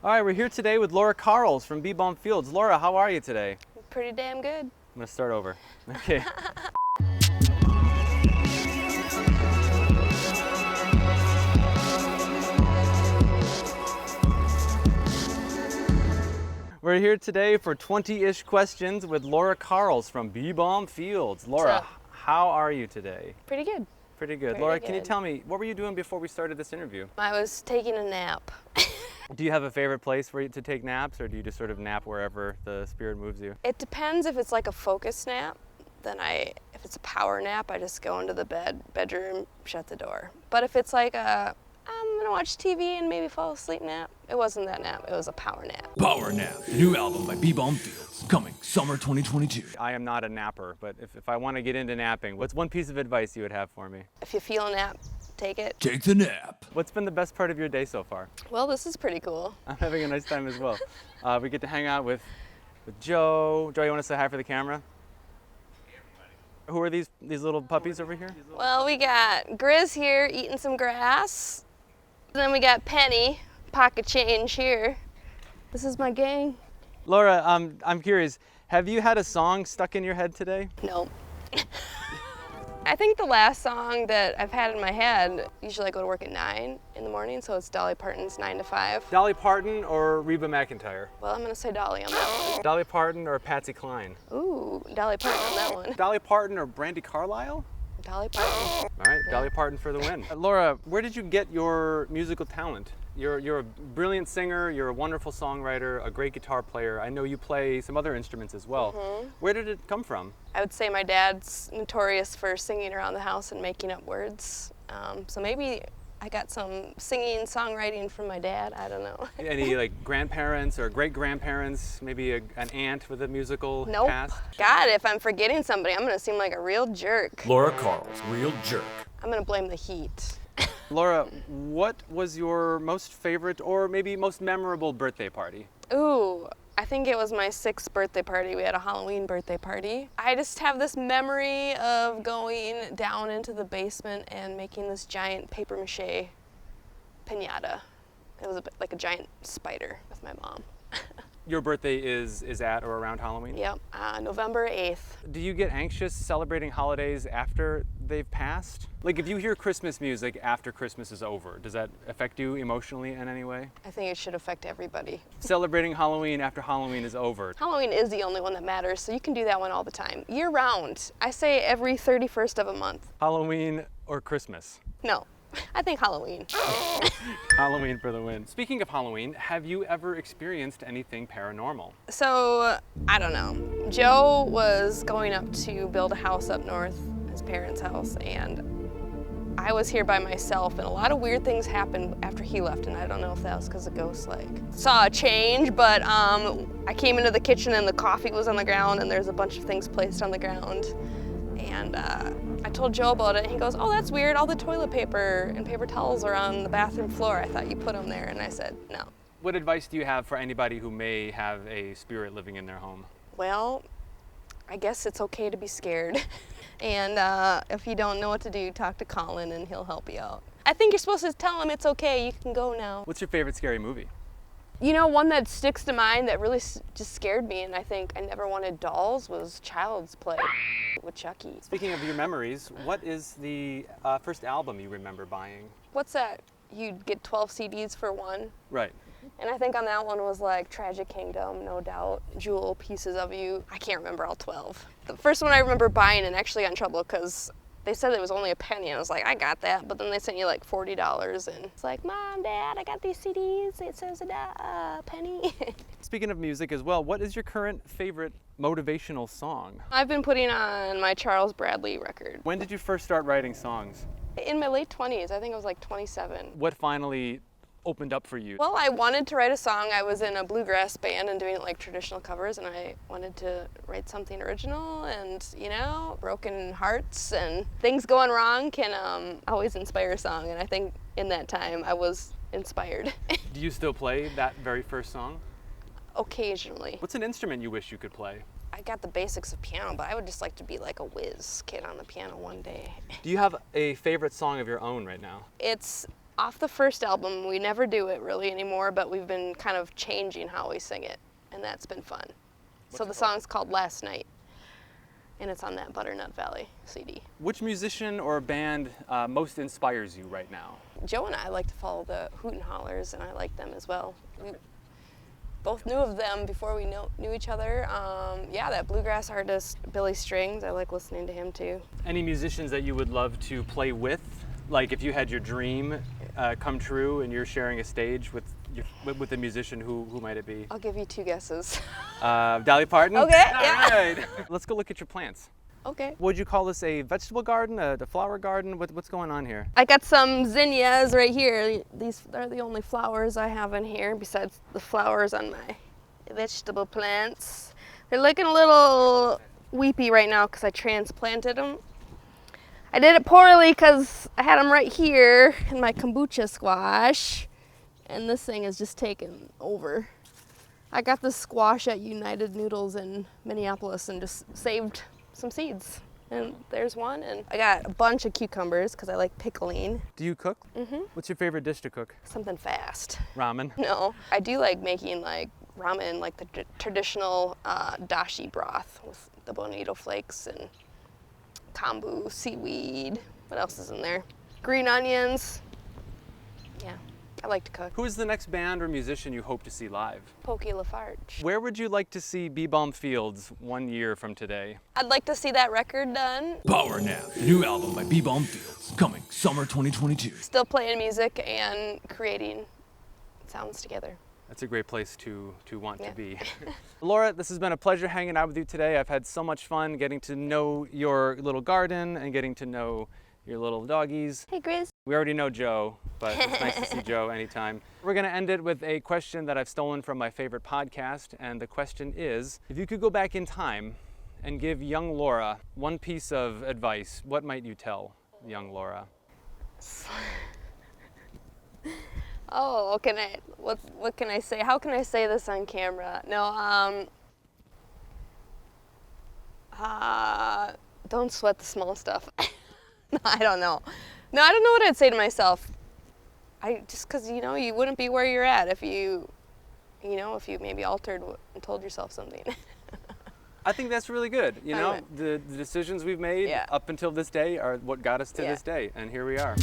All right, we're here today with Laura Karels from Bee Balm Fields. Laura, how are you today? Pretty damn good. I'm gonna start over. Okay. We're here today for 20-ish questions with Laura Karels from Bee Balm Fields. Laura, how are you today? Pretty good. Pretty good. Pretty Laura, can you good. tell me, what were you doing before we started this interview? I was taking a nap. Do you have a favorite place to take naps, or do you just sort of nap wherever the spirit moves you? It depends. If it's like a focus nap, then if it's a power nap, I just go into the bedroom, shut the door. But if it's like I'm gonna watch TV and maybe fall asleep nap, it wasn't that nap, it was a power nap. Power Nap, the new album by Bee Balm Fields, coming summer 2022. I am not a napper, but if I want to get into napping, what's one piece of advice you would have for me? If you feel a nap, take it. Take the nap. What's been the best part of your day so far? Well, this is pretty cool. I'm having a nice time as well. We get to hang out with Joe. Joe, you want to say hi for the camera? Who are these little puppies over here? Well, we got Grizz here eating some grass. Then we got Penny, pocket change here. This is my gang. Laura, I'm curious, have you had a song stuck in your head today? Nope. I think the last song that I've had in my head, usually I go to work at 9 in the morning, so it's Dolly Parton's 9 to 5. Dolly Parton or Reba McEntire? Well, I'm gonna say Dolly on that one. Dolly Parton or Patsy Cline? Ooh, Dolly Parton on that one. Dolly Parton or Brandy Carlisle? Dolly Parton. All right, Dolly Parton for the win. Laura, where did you get your musical talent? You're a brilliant singer, you're a wonderful songwriter, a great guitar player. I know you play some other instruments as well. Where did it come from? I would say my dad's notorious for singing around the house and making up words. So maybe I got some singing, songwriting from my dad, I don't know. Any like grandparents or great-grandparents, maybe an aunt with a musical Nope. past? God, if I'm forgetting somebody, I'm gonna seem like a real jerk. Laura Karels, real jerk. I'm gonna blame the heat. Laura, what was your most favorite or maybe most memorable birthday party? Ooh, I think it was my 6th birthday party. We had a Halloween birthday party. I just have this memory of going down into the basement and making this giant paper mache piñata. It was like a giant spider with my mom. Your birthday is at or around Halloween? Yep, November 8th. Do you get anxious celebrating holidays after they've passed? Like if you hear Christmas music after Christmas is over, does that affect you emotionally in any way? I think it should affect everybody. Celebrating Halloween after Halloween is over. Halloween is the only one that matters, so you can do that one all the time. Year round. I say every 31st of a month. Halloween or Christmas? No, I think Halloween. Halloween for the win. Speaking of Halloween, have you ever experienced anything paranormal? So, I don't know. Joe was going up to build a house up north, his parents' house, and I was here by myself, and a lot of weird things happened after he left, and I don't know if that was because the ghost saw a change, but I came into the kitchen and the coffee was on the ground, and there's a bunch of things placed on the ground. And I told Joe about it, and he goes, "Oh, that's weird. All the toilet paper and paper towels are on the bathroom floor. I thought you put them there." And I said, "No." What advice do you have for anybody who may have a spirit living in their home? Well, I guess it's okay to be scared. And if you don't know what to do, talk to Colin and he'll help you out. I think you're supposed to tell him it's okay, you can go now. What's your favorite scary movie? You know, one that sticks to mind that really just scared me, and I think I never wanted dolls, was Child's Play with Chucky. Speaking of your memories, what is the first album you remember buying? What's that? You'd get 12 CDs for one. Right. And I think on that one was like Tragic Kingdom, No Doubt, Jewel, Pieces of You. I can't remember all 12. The first one I remember buying and actually got in trouble because they said it was only a penny, and I was like, I got that, but then they sent you like $40, and it's like, Mom, Dad, I got these CDs, it says a penny. Speaking of music as well, what is your current favorite motivational song? I've been putting on my Charles Bradley record. When did you first start writing songs? In my late 20s, I think I was like 27. What finally opened up for you? Well, I wanted to write a song. I was in a bluegrass band and doing like traditional covers, and I wanted to write something original, and you know, broken hearts and things going wrong can always inspire a song, and I think in that time I was inspired. Do you still play that very first song? Occasionally. What's an instrument you wish you could play? I got the basics of piano, but I would just like to be like a whiz kid on the piano one day. Do you have a favorite song of your own right now? It's Off the first album, we never do it really anymore, but we've been kind of changing how we sing it, and that's been fun. So the song's called Last Night, and it's on that Butternut Valley CD. Which musician or band most inspires you right now? Joe and I like to follow the Hoot and Hollers, and I like them as well. We both knew of them before we knew each other. Yeah, that bluegrass artist, Billy Strings, I like listening to him too. Any musicians that you would love to play with? Like if you had your dream come true and you're sharing a stage with a musician, who might it be? I'll give you 2 guesses. Dolly Parton? Okay, All yeah. right. Let's go look at your plants. Okay. Would you call this a vegetable garden, a flower garden? What's going on here? I got some zinnias right here. These are the only flowers I have in here besides the flowers on my vegetable plants. They're looking a little weepy right now because I transplanted them. I did it poorly because I had them right here in my kombucha squash, and this thing is just taken over. I got this squash at United Noodles in Minneapolis and just saved some seeds. And there's one, and I got a bunch of cucumbers because I like pickling. Do you cook? Mm-hmm. What's your favorite dish to cook? Something fast. Ramen? No, I do like making like ramen, like the traditional dashi broth with the bonito flakes and kombu, seaweed. What else is in there? Green onions. Yeah, I like to cook. Who is the next band or musician you hope to see live? Pokey Lafarge. Where would you like to see Bee Balm Fields 1 year from today? I'd like to see that record done. Power Nap, the new album by Bee Balm Fields, coming summer 2022. Still playing music and creating sounds together. That's a great place to want Yeah. to be. Laura, this has been a pleasure hanging out with you today. I've had so much fun getting to know your little garden and getting to know your little doggies. Hey, Grizz. We already know Joe, but it's nice to see Joe anytime. We're going to end it with a question that I've stolen from my favorite podcast, and the question is, if you could go back in time and give young Laura one piece of advice, what might you tell young Laura? Oh, what can I say? How can I say this on camera? No, don't sweat the small stuff. No, I don't know. No, I don't know what I'd say to myself. Just because, you wouldn't be where you're at if you maybe altered and told yourself something. I think that's really good. You know, the decisions we've made Yeah. up until this day are what got us to Yeah. this day, and here we are.